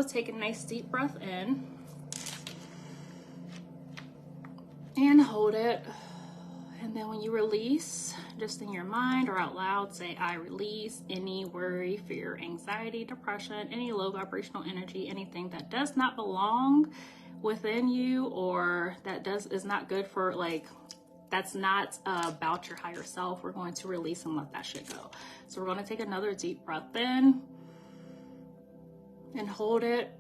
take a nice deep breath in and hold it. And then when you release, just in your mind or out loud, say, I release any worry, fear, anxiety, depression, any low vibrational energy, anything that does not belong within you, or that is not good for, like, that's not about your higher self. We're going to release and let that shit go. So we're going to take another deep breath in and hold it,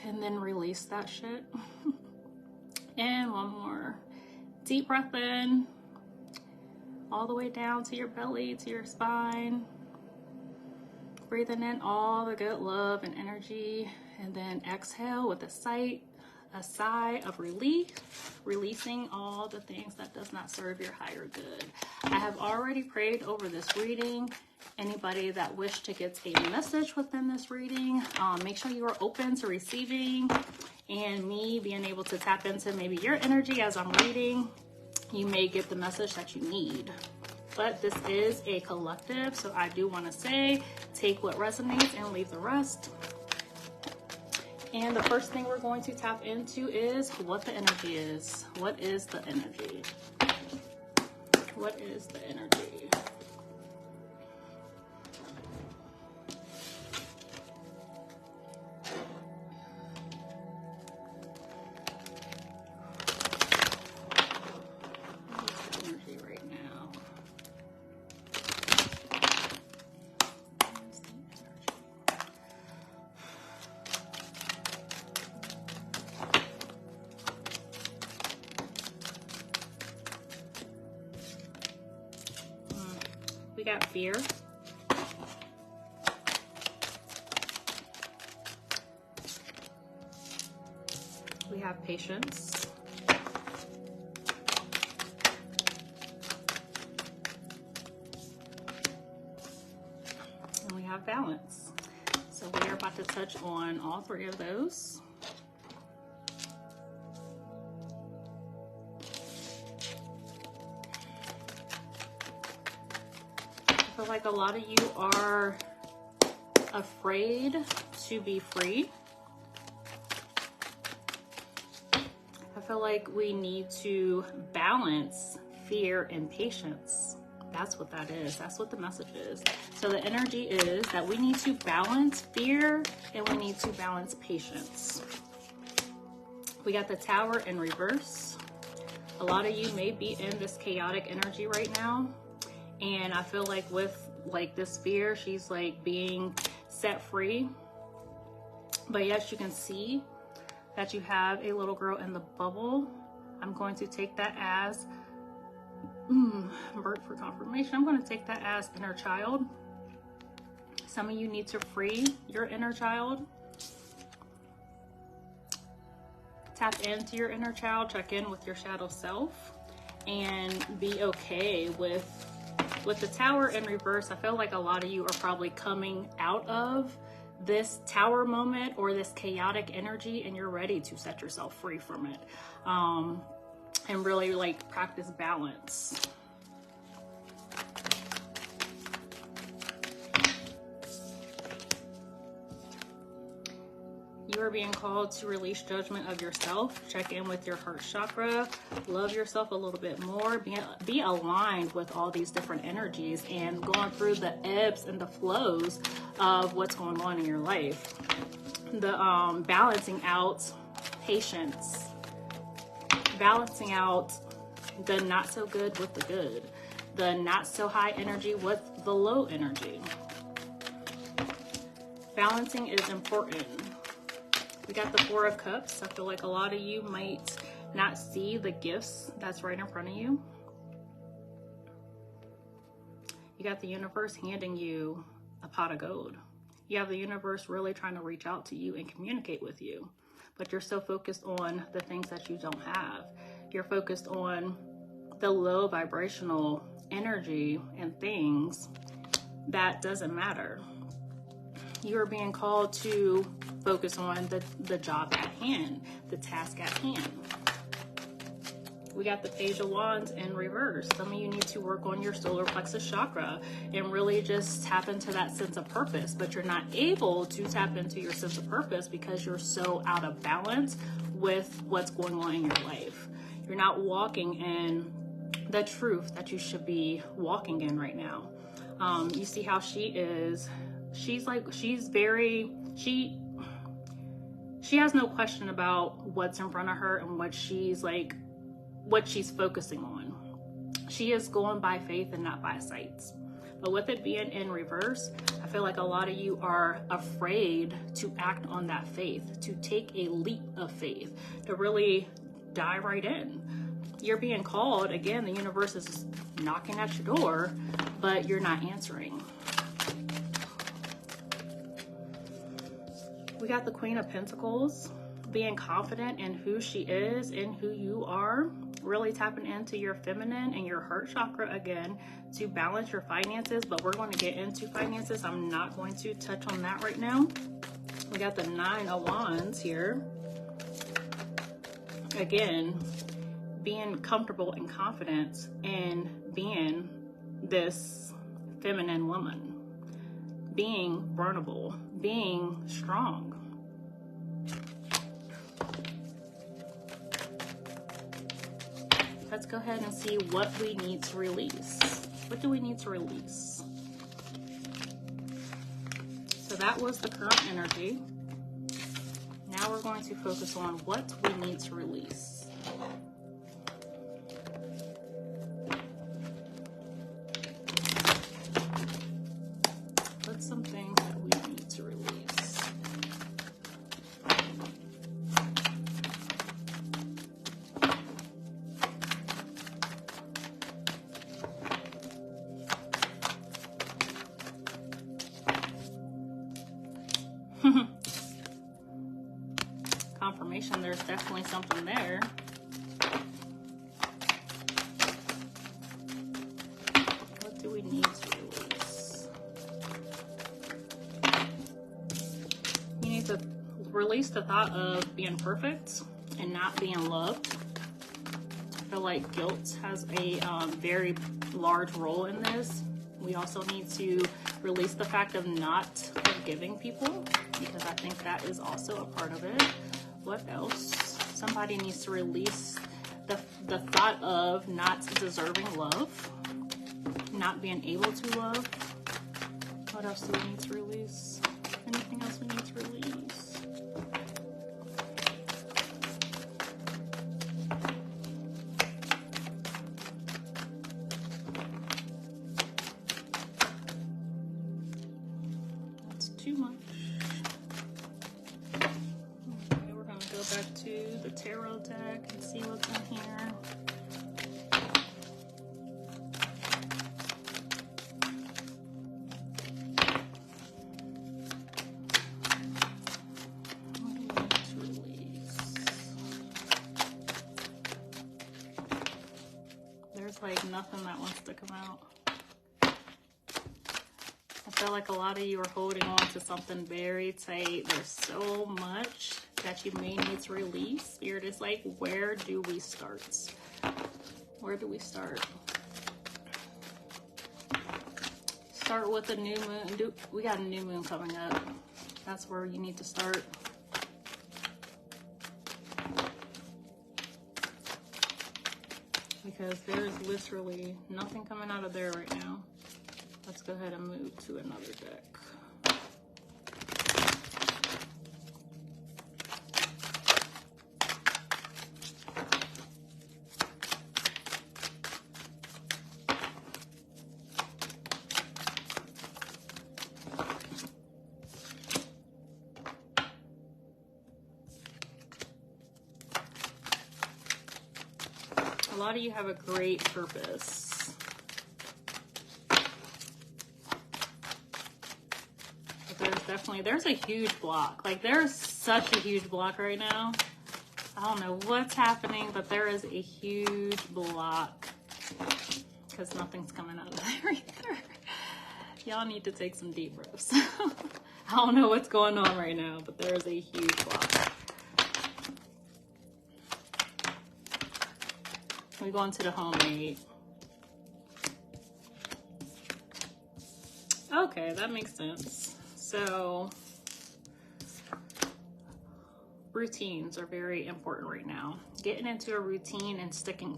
and then release that shit. And one more deep breath in, all the way down to your belly, to your spine. Breathing in all the good love and energy, and then exhale with a sigh of relief, releasing all the things that does not serve your higher good. I have already prayed over this reading. Anybody that wished to get a message within this reading, make sure you are open to receiving and me being able to tap into maybe your energy as I'm reading. You may get the message that you need. But this is a collective, so I do want to say, take what resonates and leave the rest. And the first thing we're going to tap into is what the energy is. What is the energy? What is the energy? We got fear. We have patience. And we have balance. So we are about to touch on all three of those. I feel like a lot of you are afraid to be free. I feel like we need to balance fear and patience. That's what that is. That's what the message is. So the energy is that we need to balance fear and we need to balance patience. We got the Tower in reverse. A lot of you may be in this chaotic energy right now. And I feel like with like this fear, she's like being set free. But yes, you can see that you have a little girl in the bubble. I'm going to take that as, bird for confirmation. I'm going to take that as inner child. Some of you need to free your inner child. Tap into your inner child, check in with your shadow self, and be okay with the Tower in reverse. I feel like a lot of you are probably coming out of this Tower moment or this chaotic energy, and you're ready to set yourself free from it, and really like practice balance. You are being called to release judgment of yourself. Check in with your heart chakra. Love yourself a little bit more. Be aligned with all these different energies and going through the ebbs and the flows of what's going on in your life. The balancing out patience. Balancing out the not so good with the good. The not so high energy with the low energy. Balancing is important. We got the Four of Cups. I feel like a lot of you might not see the gifts that's right in front of you. You got the universe handing you a pot of gold. You have the universe really trying to reach out to you and communicate with you. But you're so focused on the things that you don't have. You're focused on the low vibrational energy and things that doesn't matter. You are being called to focus on the job at hand, the task at hand. We got the Page of Wands in reverse. Some of you need to work on your solar plexus chakra and really just tap into that sense of purpose, but you're not able to tap into your sense of purpose because you're so out of balance with what's going on in your life. You're not walking in the truth that you should be walking in right now. You see how she is. She has no question about what's in front of her and what she's focusing on. She is going by faith and not by sights. But with it being in reverse, I feel like a lot of you are afraid to act on that faith, to take a leap of faith, to really dive right in. You're being called, again, the universe is knocking at your door, but you're not answering. We got the Queen of Pentacles, being confident in who she is and who you are, really tapping into your feminine and your heart chakra again to balance your finances, but we're going to get into finances. I'm not going to touch on that right now. We got the Nine of Wands here. Again, being comfortable and confident in being this feminine woman, being vulnerable, being strong. Let's go ahead and see what we need to release. What do we need to release? So that was the current energy. Now we're going to focus on what we need to release. What's something that we need to release? Confirmation, there's definitely something there. What do we need to release? You need to release the thought of being perfect and not being loved. I feel like guilt has a very large role in this. We also need to release the fact of not forgiving people, because I think that is also a part of it. What else? Somebody needs to release the thought of not deserving love, not being able to love. What else do we need to release? Anything else we need to release? That's too much. Back to the tarot deck and see what's in here. What do we need to release? There's like nothing that wants to come out. I feel like a lot of you are holding on to something very tight. There's so much that you may need to release. Spirit is like, where do we start? Where do we start? Start with a new moon. We got a new moon coming up. That's where you need to start. Because there's literally nothing coming out of there right now. Let's go ahead and move to another deck. A lot of you have a great purpose. But there's a huge block. Like, there's such a huge block right now. I don't know what's happening, but there is a huge block. Because nothing's coming out of there either. Y'all need to take some deep breaths. I don't know what's going on right now, but there is a huge block. We go into the homemade. Okay, that makes sense. So routines are very important right now. Getting into a routine and sticking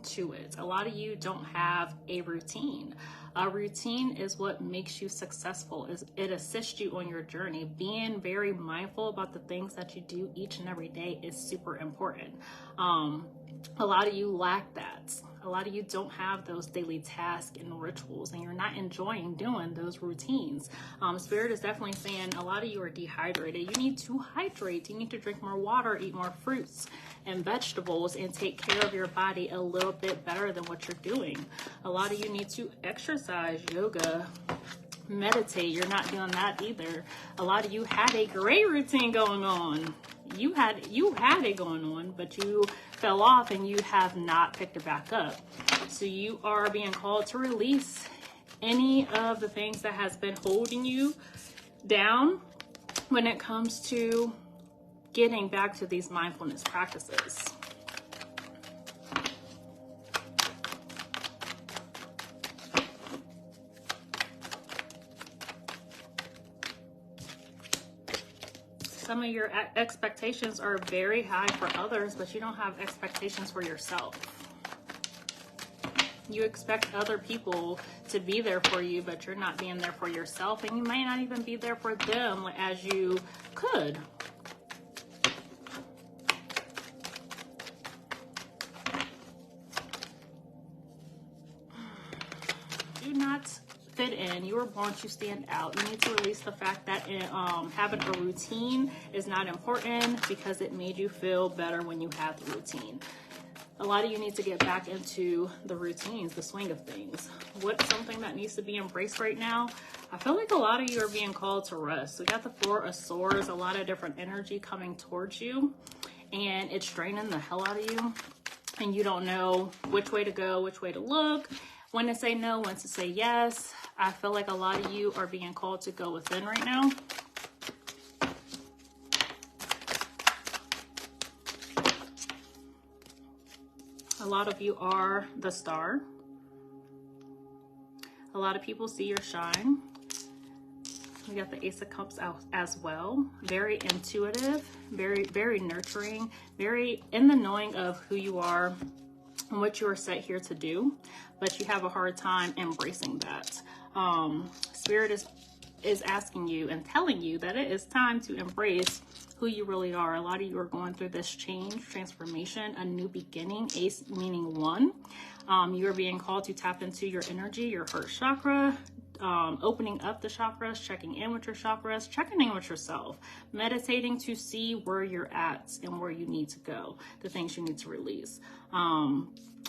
to it. A lot of you don't have a routine. A routine is what makes you successful. It assists you on your journey. Being very mindful about the things that you do each and every day is super important. A lot of you lack that. A lot of you don't have those daily tasks and rituals, and you're not enjoying doing those routines. Spirit is definitely saying a lot of you are dehydrated. You need to hydrate. You need to drink more water, eat more fruits and vegetables, and take care of your body a little bit better than what you're doing. A lot of you need to exercise, yoga, meditate. You're not doing that either. A lot of you had a great routine going on. You had it going on, but you fell off and you have not picked it back up. So you are being called to release any of the things that has been holding you down when it comes to getting back to these mindfulness practices. Some of your expectations are very high for others, but you don't have expectations for yourself. You expect other people to be there for you, but you're not being there for yourself, and you might not even be there for them as you could. Do not fit in. You were born to stand out. You need to release the fact that having a routine is not important because it made you feel better when you had the routine. A lot of you need to get back into the routines, the swing of things. What's something that needs to be embraced right now? I feel like a lot of you are being called to rest. We got the Four of Swords, a lot of different energy coming towards you, and it's draining the hell out of you. And you don't know which way to go, which way to look, when to say no, when to say yes. I feel like a lot of you are being called to go within right now. A lot of you are the star. A lot of people see your shine. We got the Ace of Cups out as well. Very intuitive, very, very nurturing, very in the knowing of who you are and what you are set here to do, but you have a hard time embracing that. Spirit is asking you and telling you that it is time to embrace who you really are. A lot of you are going through this change, transformation, a new beginning. Ace meaning one. You are being called to tap into your energy, your heart chakra, opening up the chakras, checking in with your chakras, checking in with yourself, meditating to see where you're at and where you need to go, the things you need to release.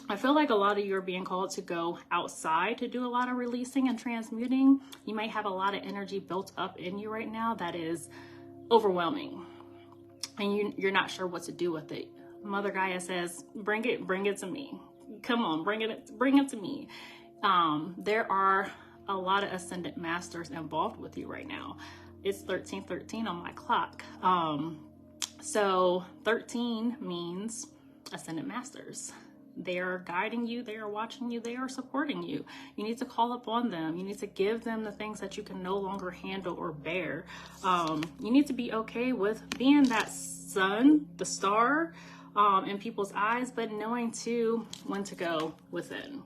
I feel like a lot of you are being called to go outside to do a lot of releasing and transmuting. You might have a lot of energy built up in you right now that is overwhelming, and you're not sure what to do with it. Mother Gaia says, bring it to me. Come on, bring it to me. There are a lot of ascendant masters involved with you right now. It's 1313 on my clock. So 13 means ascendant masters. They are guiding you, they are watching you, they are supporting you. You need to call upon them. You need to give them the things that you can no longer handle or bear. You need to be okay with being that sun, the star, in people's eyes, but knowing too when to go within.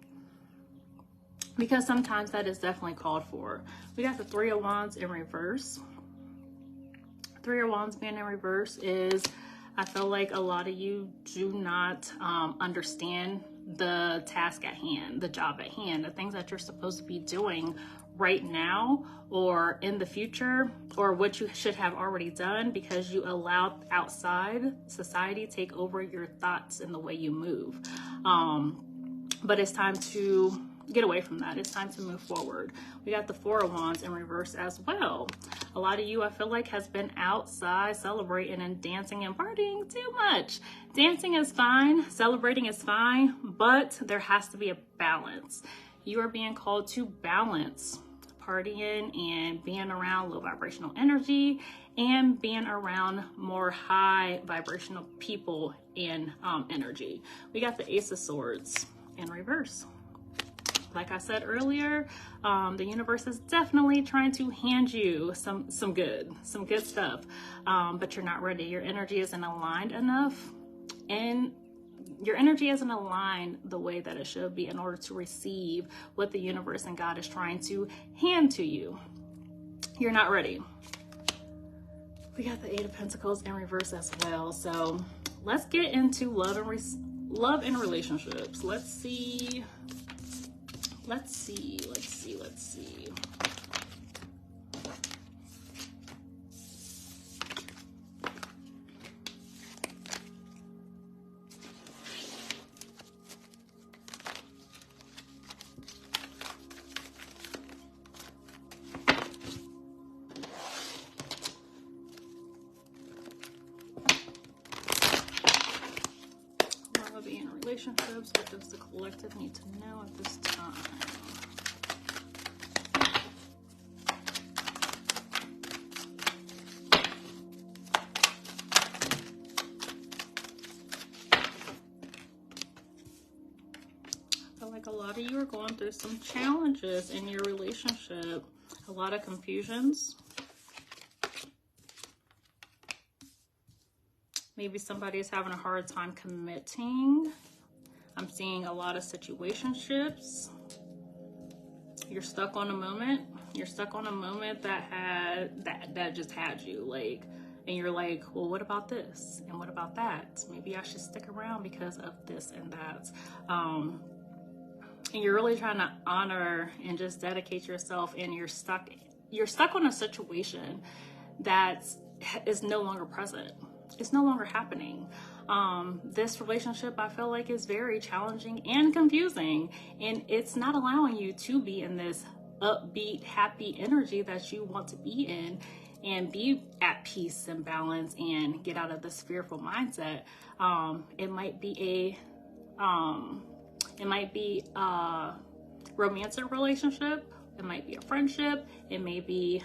Because sometimes that is definitely called for. We got the Three of Wands in reverse. Three of Wands being in reverse is, I feel like a lot of you do not understand the task at hand, the job at hand, the things that you're supposed to be doing right now or in the future, or what you should have already done because you allowed outside society take over your thoughts and the way you move. But it's time to get away from that. It's time to move forward. We got the Four of Wands in reverse as well. A lot of you, I feel like, has been outside celebrating and dancing and partying too much. Dancing is fine, celebrating is fine, but there has to be a balance. You are being called to balance partying and being around low vibrational energy and being around more high vibrational people and energy. We got the Ace of Swords in reverse. Like I said earlier, the universe is definitely trying to hand you some good stuff, but you're not ready. Your energy isn't aligned enough, and your energy isn't aligned the way that it should be in order to receive what the universe and God is trying to hand to you. You're not ready. We got the Eight of Pentacles in reverse as well. So let's get into love and relationships. Let's see. Relationships, what does the collective need to know at this time? I feel like a lot of you are going through some challenges in your relationship, a lot of confusions. Maybe somebody is having a hard time committing. I'm seeing a lot of situationships. You're stuck on a moment. You're stuck on a moment that just had you, like, and you're like, well, what about this? And what about that? Maybe I should stick around because of this and that. And you're really trying to honor and just dedicate yourself, and you're stuck on a situation that is no longer present. It's no longer happening. This relationship, I feel like, is very challenging and confusing, and it's not allowing you to be in this upbeat, happy energy that you want to be in and be at peace and balance and get out of this fearful mindset. It might be a romantic relationship. It might be a friendship. It may be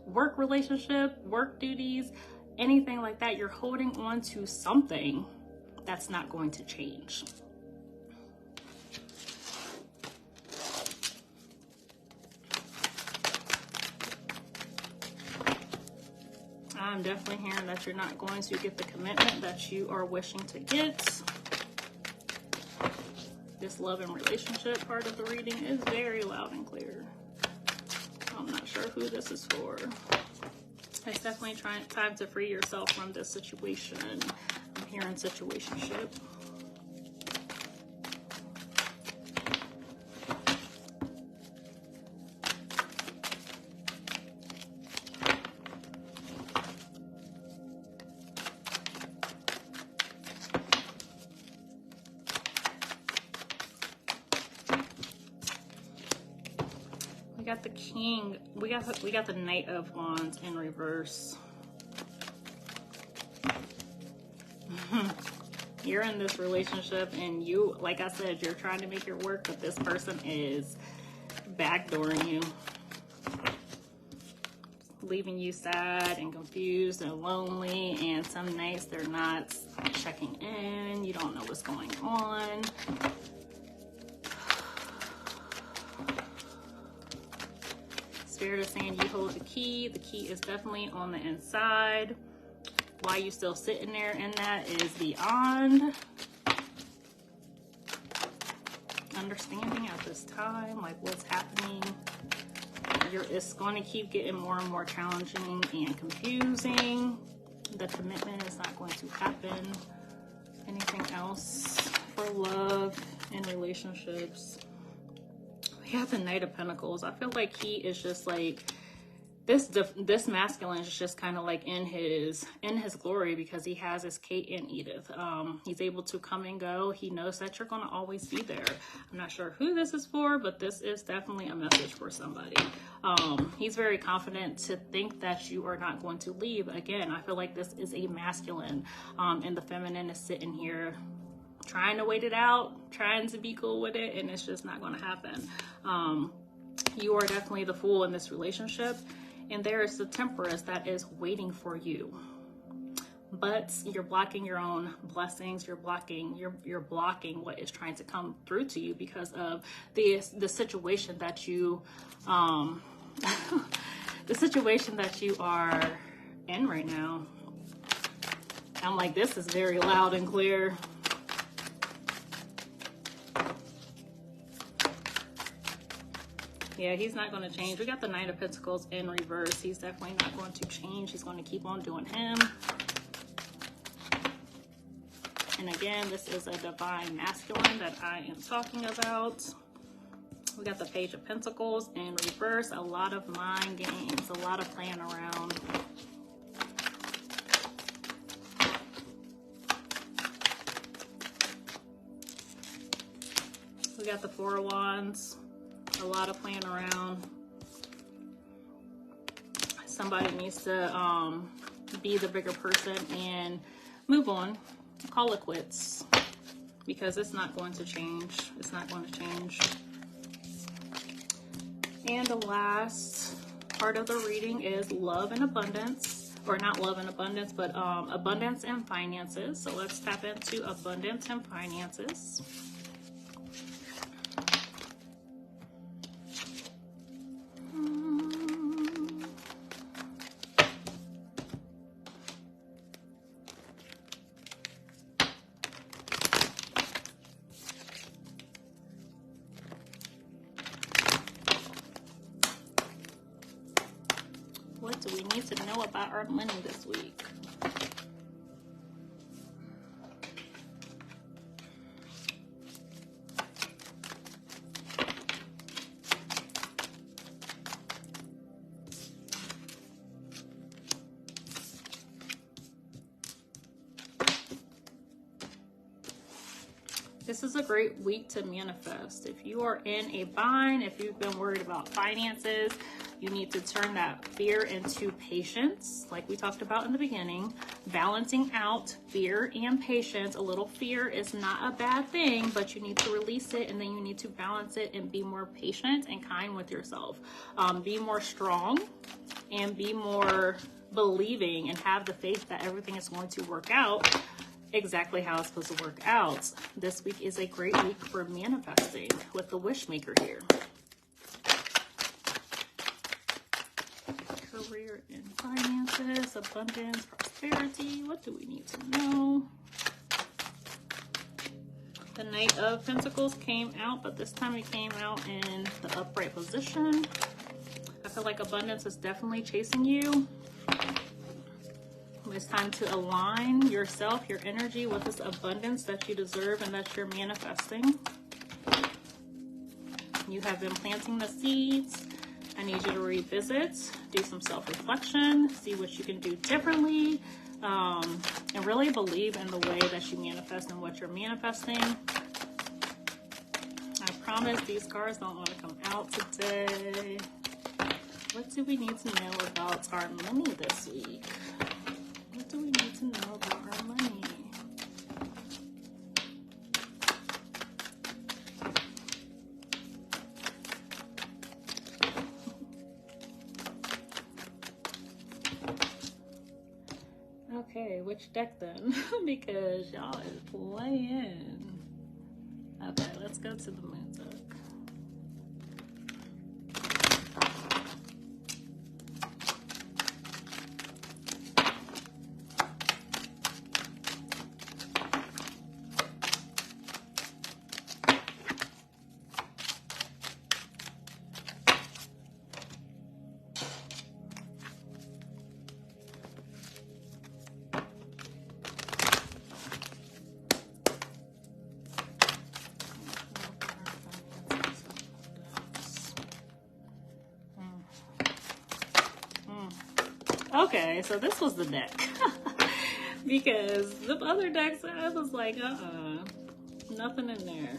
work relationship, work duties, anything like that. You're holding on to something that's not going to change. I'm definitely hearing that you're not going to get the commitment that you are wishing to get. This love and relationship part of the reading is very loud and clear. I'm not sure who this is for. It's definitely time to free yourself from this situation. I'm hearing situationship. We got the King. We got the Knight of Wands in reverse. You're in this relationship, and you, like I said, you're trying to make it work, but this person is backdooring you, leaving you sad and confused and lonely. And some nights they're not checking in. You don't know what's going on. Spirit is saying you hold the key. The key is definitely on the inside. Why you still sitting there in that is beyond understanding at this time, like what's happening. It's going to keep getting more and more challenging and confusing. The commitment is not going to happen. Anything else for love and relationships? We have the Knight of Pentacles. I feel like he is just like this masculine is just kind of like in his glory, because he has his Kate and Edith. He's able to come and go. He knows that you're going to always be there. I'm not sure who this is for, but this is definitely a message for somebody. He's very confident to think that you are not going to leave. Again, I feel like this is a masculine, and the feminine is sitting here trying to wait it out, trying to be cool with it, and it's just not going to happen. You are definitely the fool in this relationship, And there is the Temperance that is waiting for you. But you're blocking your own blessings. You're blocking what is trying to come through to you because of the situation that you the situation that you are in right now. I'm like, this is very loud and clear. Yeah, he's not going to change. We got the Knight of Pentacles in reverse. He's definitely not going to change. He's going to keep on doing him. And again, this is a divine masculine that I am talking about. We got the Page of Pentacles in reverse. A lot of mind games, a lot of playing around. We got the Four of Wands. A lot of playing around. Somebody needs to be the bigger person and move on. Call it quits. Because it's not going to change. It's not going to change. And the last part of the reading is love and abundance. Or not love and abundance, but abundance and finances. So let's tap into abundance and finances. What do we need to know about our money this week? This is a great week to manifest. If you are in a bind, if you've been worried about finances, you need to turn that fear into patience, like we talked about in the beginning. Balancing out fear and patience. A little fear is not a bad thing, but you need to release it, and then you need to balance it and be more patient and kind with yourself. Be more strong and be more believing and have the faith that everything is going to work out exactly how it's supposed to work out. This week is a great week for manifesting with the Wishmaker here. Career and finances, abundance, prosperity. What do we need to know? The Knight of Pentacles came out, but this time it came out in the upright position. I feel like abundance is definitely chasing you. It's time to align yourself, your energy with this abundance that you deserve and that you're manifesting. You have been planting the seeds. I need you to revisit, do some self-reflection, see what you can do differently, and really believe in the way that you manifest and what you're manifesting. I promise these cards don't want to come out today. What do we need to know about our money this week? What do we need to know about our money? Okay, which deck then? Because y'all is playing. Okay, let's go to the moon deck. Okay, so this was the deck. Because the other decks, I was like, nothing in there.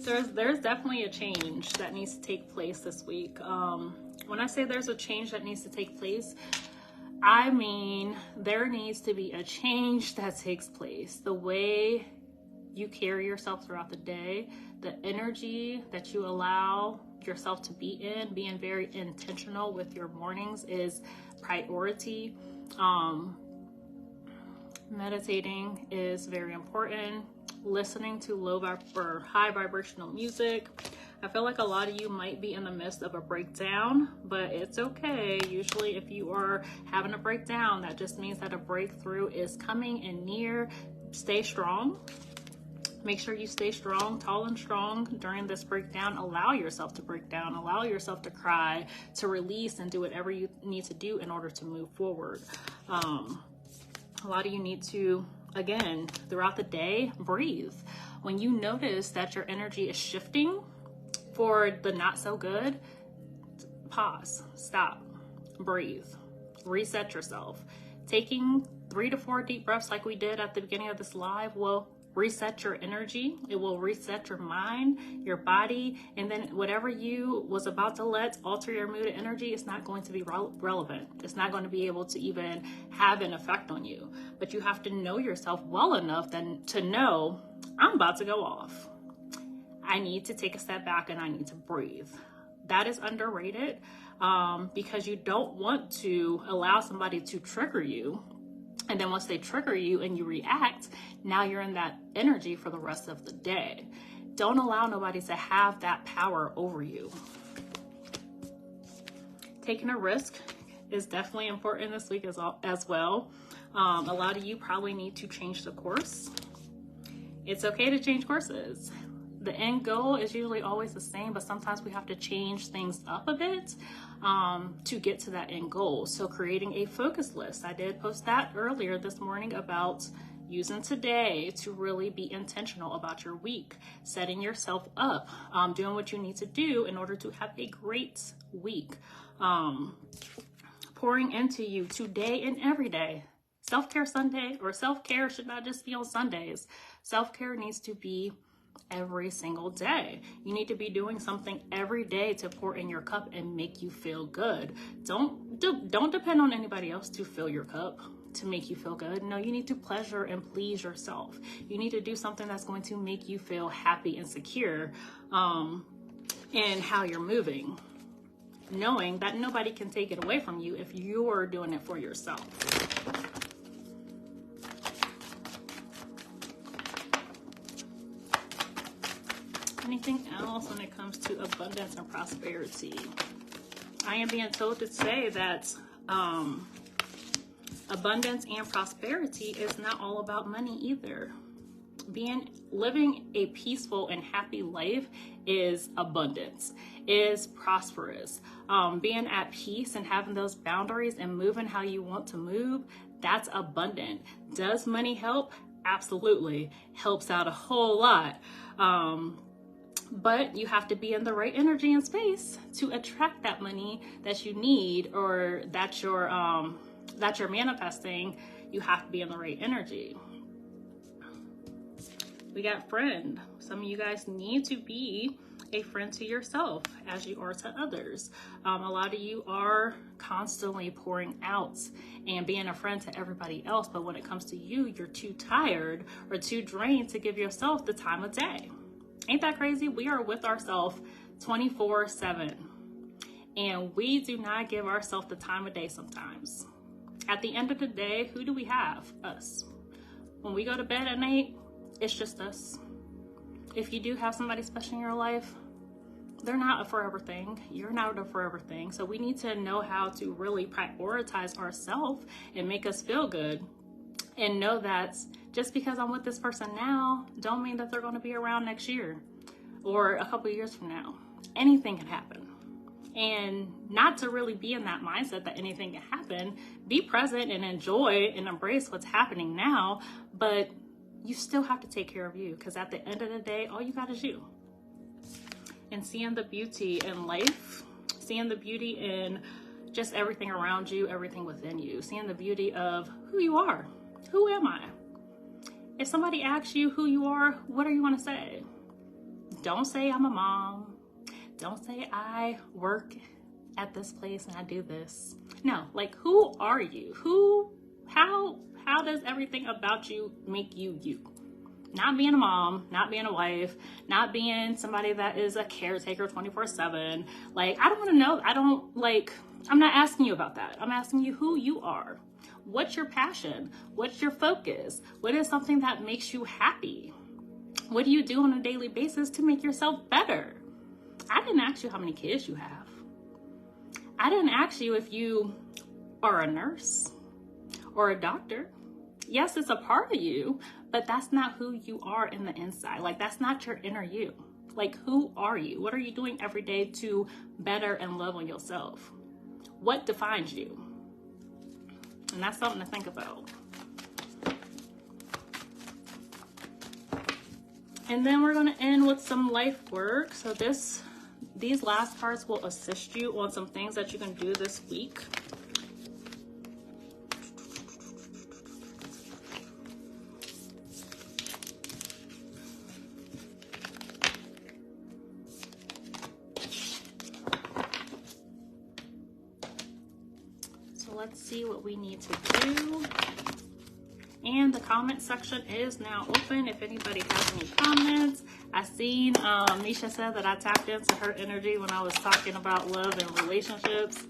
So there's definitely a change that needs to take place this week. When I say there's a change that needs to take place, I mean there needs to be a change that takes place. The way you carry yourself throughout the day, the energy that you allow yourself to be in. Being very intentional with your mornings is priority. Meditating is very important. Listening to low or high vibrational music. I feel like a lot of you might be in the midst of a breakdown, but it's okay. Usually if you are having a breakdown, that just means that a breakthrough is coming and near. Stay strong. Make sure you stay strong, tall and strong during this breakdown. Allow yourself to break down. Allow yourself to cry, to release, and do whatever you need to do in order to move forward. A lot of you need to, again, throughout the day, breathe. When you notice that your energy is shifting for the not so good, pause, stop, breathe, reset yourself. Taking 3 to 4 deep breaths like we did at the beginning of this live will reset your energy. It will reset your mind, your body, and then whatever you was about to let alter your mood and energy is not going to be relevant. It's not going to be able to even have an effect on you. But you have to know yourself well enough then to know, I'm about to go off. I need to take a step back and I need to breathe. That is underrated because you don't want to allow somebody to trigger you. And then once they trigger you and you react, now you're in that energy for the rest of the day. Don't allow nobody to have that power over you. Taking a risk is definitely important this week as well. A lot of you probably need to change the course. It's okay to change courses. The end goal is usually always the same, but sometimes we have to change things up a bit to get to that end goal. So creating a focus list. I did post that earlier this morning about using today to really be intentional about your week, setting yourself up, doing what you need to do in order to have a great week, pouring into you today and every day. Self-care Sunday, or self-care should not just be on Sundays. Self-care needs to be every single day. You need to be doing something every day to pour in your cup and make you feel good. Don't depend on anybody else to fill your cup to make you feel good. No, you need to pleasure and please yourself. You need to do something that's going to make you feel happy and secure in how you're moving, knowing that nobody can take it away from you if you're doing it for yourself. Anything else when it comes to abundance and prosperity? I am being told to say that abundance and prosperity is not all about money either. Living a peaceful and happy life is abundance, is prosperous. Being at peace and having those boundaries and moving how you want to move, that's abundant. Does money help? Absolutely. Helps out a whole lot. But you have to be in the right energy and space to attract that money that you need or that you're manifesting. You have to be in the right energy. We got friend. Some of you guys need to be a friend to yourself as you are to others. A lot of you are constantly pouring out and being a friend to everybody else, but when it comes to you, you're too tired or too drained to give yourself the time of day. Ain't that crazy? We are with ourselves 24/7, and we do not give ourselves the time of day sometimes. At the end of the day, who do we have? Us. When we go to bed at night, it's just us. If you do have somebody special in your life, they're not a forever thing. You're not a forever thing. So we need to know how to really prioritize ourselves and make us feel good. And know that just because I'm with this person now, don't mean that they're going to be around next year or a couple of years from now. Anything can happen. And not to really be in that mindset that anything can happen. Be present and enjoy and embrace what's happening now. But you still have to take care of you, because at the end of the day, all you got is you. And seeing the beauty in life, seeing the beauty in just everything around you, everything within you, seeing the beauty of who you are. Who am I? If somebody asks you who you are, what are you going to say? Don't say I'm a mom. Don't say I work at this place and I do this. No, like, who are you? How does everything about you make you you? Not being a mom, not being a wife, not being somebody that is a caretaker 24/7. Like, I don't want to know. I'm not asking you about that. I'm asking you who you are. What's your passion? What's your focus? What is something that makes you happy? What do you do on a daily basis to make yourself better? I didn't ask you how many kids you have. I didn't ask you if you are a nurse or a doctor. Yes, it's a part of you, but that's not who you are in the inside. Like, that's not your inner you. Like, who are you? What are you doing every day to better and love on yourself? What defines you? And that's something to think about. And then we're going to end with some life work. So these last cards will assist you on some things that you can do this week. So let's see what we need to do. And the comment section is now open if anybody has any comments. I seen Misha said that I tapped into her energy when I was talking about love and relationships.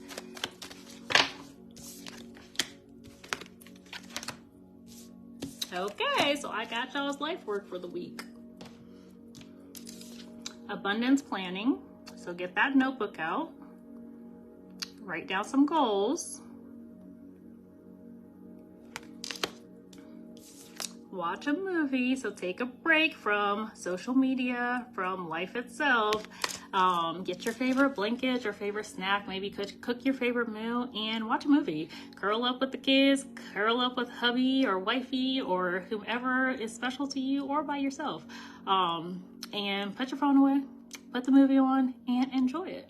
Okay, so I got y'all's life work for the week. Abundance planning. So get that notebook out. Write down some goals. Watch a movie, so take a break from social media, from life itself. Get your favorite blanket, your favorite snack, maybe cook your favorite meal and watch a movie. Curl up with the kids, curl up with hubby or wifey or whomever is special to you, or by yourself. And put your phone away, put the movie on, and enjoy it.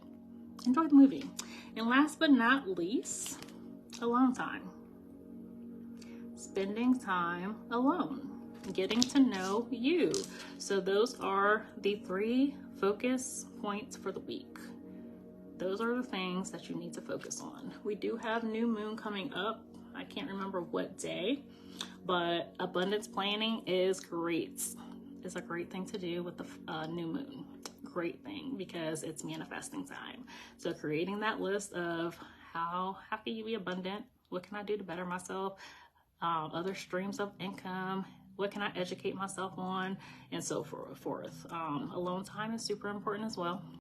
Enjoy the movie. And last but not least, alone time. Spending time alone, getting to know you. So those are the 3 focus points for the week. Those are the things that you need to focus on. We do have new moon coming up. I can't remember what day, but abundance planning is great. It's a great thing to do with the new moon. Great thing, because it's manifesting time. So creating that list of how can you be abundant? What can I do to better myself? Other streams of income, what can I educate myself on, and so forth. Alone time is super important as well.